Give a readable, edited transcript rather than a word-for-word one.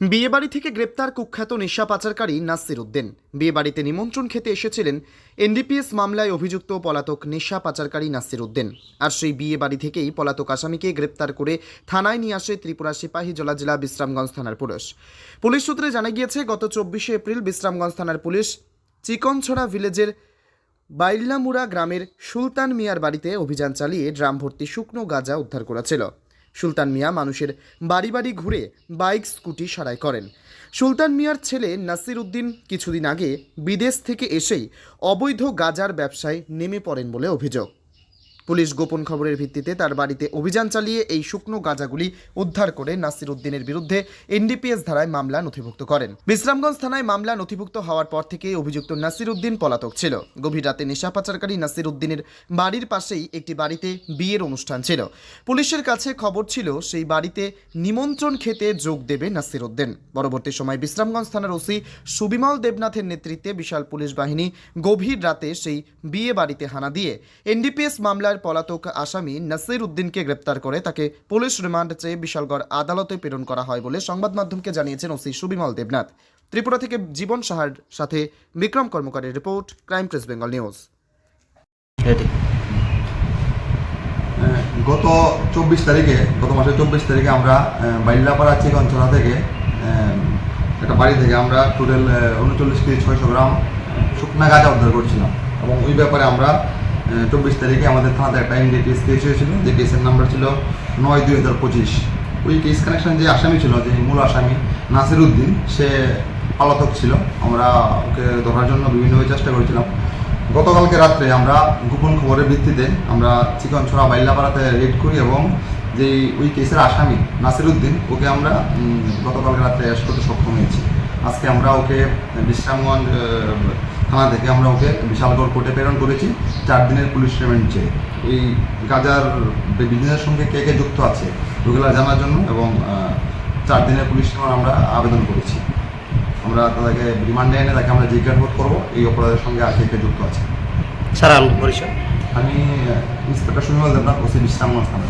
বিয়েবাড়ি থেকে গ্রেপ্তার কুখ্যাত নেশা পাচারকারী নাসির উদ্দিন। বিয়েবাড়িতে নিমন্ত্রণ খেতে এসেছিলেন এনডিপিএস মামলায় অভিযুক্ত পলাতক নেশা পাচারকারী নাসির উদ্দিন। আর সেই বিয়েবাড়ি থেকেই পলাতক আসামিকে গ্রেপ্তার করে থানায় নিয়ে আসে ত্রিপুরা সিপাহীজলা জেলা বিশ্রামগঞ্জ থানার পুলিশ। পুলিশ সূত্রে জানা গিয়েছে, গত 24শে এপ্রিল বিশ্রামগঞ্জ থানার পুলিশ চিকনছড়া ভিলেজের বাইল্লামুড়া গ্রামের সুলতান মিয়ার বাড়িতে অভিযান চালিয়ে ড্রাম ভর্তি শুকনো গাঁজা উদ্ধার করেছিল। সুলতান মিয়া মানুষের বাড়ি বাড়ি ঘুরে বাইক স্কুটি সারাই করেন। সুলতান মিয়ার ছেলে নাসির উদ্দিন কিছুদিন আগে বিদেশ থেকে এসেই অবৈধ গাঁজার ব্যবসায় নেমে পড়েন বলে অভিযোগ। পুলিশ গোপন খবরের ভিত্তিতে তার বাড়িতে অভিযান চালিয়ে এই শুকনো গাঁজাগুলি উদ্ধার করে নাসির উদ্দিনের বিরুদ্ধে এনডিপিএস ধারায় মামলা নথিভুক্ত করেন। বিশ্রামগঞ্জ থানায় মামলা নথিভুক্ত হওয়ার পর থেকে অভিযুক্ত নাসির উদ্দিন পলাতক ছিল। গভীর রাতে নেশা পাচারকারী নাসির উদ্দিনের বাড়ির পাশেই একটি বাড়িতে বিয়ের অনুষ্ঠান ছিল। পুলিশের কাছে খবর ছিল সেই বাড়িতে নিমন্ত্রণ খেতে যোগ দেবে নাসির উদ্দিন। পরবর্তী সময় বিশ্রামগঞ্জ থানার ওসি সুবিমল দেবনাথের নেতৃত্বে বিশাল পুলিশ বাহিনী গভীর রাতে সেই বিয়ে বাড়িতে হানা দিয়ে এনডিপিএস মামলার পলাতক আসামি নাসির উদ্দিনকে গ্রেপ্তার করে তাকে পুলিশ রিমান্ড চেয়ে বিশালগড় আদালতে প্রেরণ করা হয় বলে সংবাদ মাধ্যমকে জানিয়েছেন ওসি সুবিমল দেবনাথ। ত্রিপুরা থেকে জীবন সাহার সাথে বিক্রম কর্মকারের report, crime press Bengal news. গত মাসের 24 তারিখে আমরা বাইল্লাপাড়া চিকনছড়া থেকে একটা বাড়ি থেকে আমরা টোটাল 39 কেজি 600 গ্রাম শুকনা গাঁজা উদ্ধার করছিলাম এবং ওই ব্যাপারে আমরা 24 তারিখে আমাদের থানাতে একটা এনডিপিএস কেস হয়েছিল, যে কেসের নাম্বার ছিল 9/2025। ওই কেস কানেকশন যে আসামি ছিল, যে মূল আসামি নাসির উদ্দিন, সে পলাতক ছিল। আমরা ওকে ধরার জন্য বিভিন্নভাবে চেষ্টা করেছিলাম। গতকালকে রাত্রে আমরা গোপন খবরের ভিত্তিতে আমরা চিকনছড়া বাইল্লাপাড়াতে রেড করি এবং যে ওই কেসের আসামি নাসির উদ্দিন, ওকে আমরা গতকালকে রাত্রে অ্যারেস্ট করতে সক্ষম হয়েছি। আজকে আমরা ওকে বিশ্রামগঞ্জ থানা থেকে আমরা ওকে বিশালগড় কোর্টে প্রেরণ করেছি 4 দিনের পুলিশ রিমান্ড চেয়ে। এই গাঁজার বিজনেসের সঙ্গে কে কে যুক্ত আছে ওগুলো জানার জন্য এবং 4 দিনের পুলিশ রিমান্ড আমরা আবেদন করেছি। আমরা তাদেরকে রিমান্ডে এনে তাকে আমরা জিজ্ঞাসাবাদ করবো এই অপরাধের সঙ্গে আর কে কে যুক্ত আছে। স্যার, পরিচয়? আমি ইন্সপেক্টর সুবিমল দেবনাথ, ওসি বিশ্রামগঞ্জ থানা।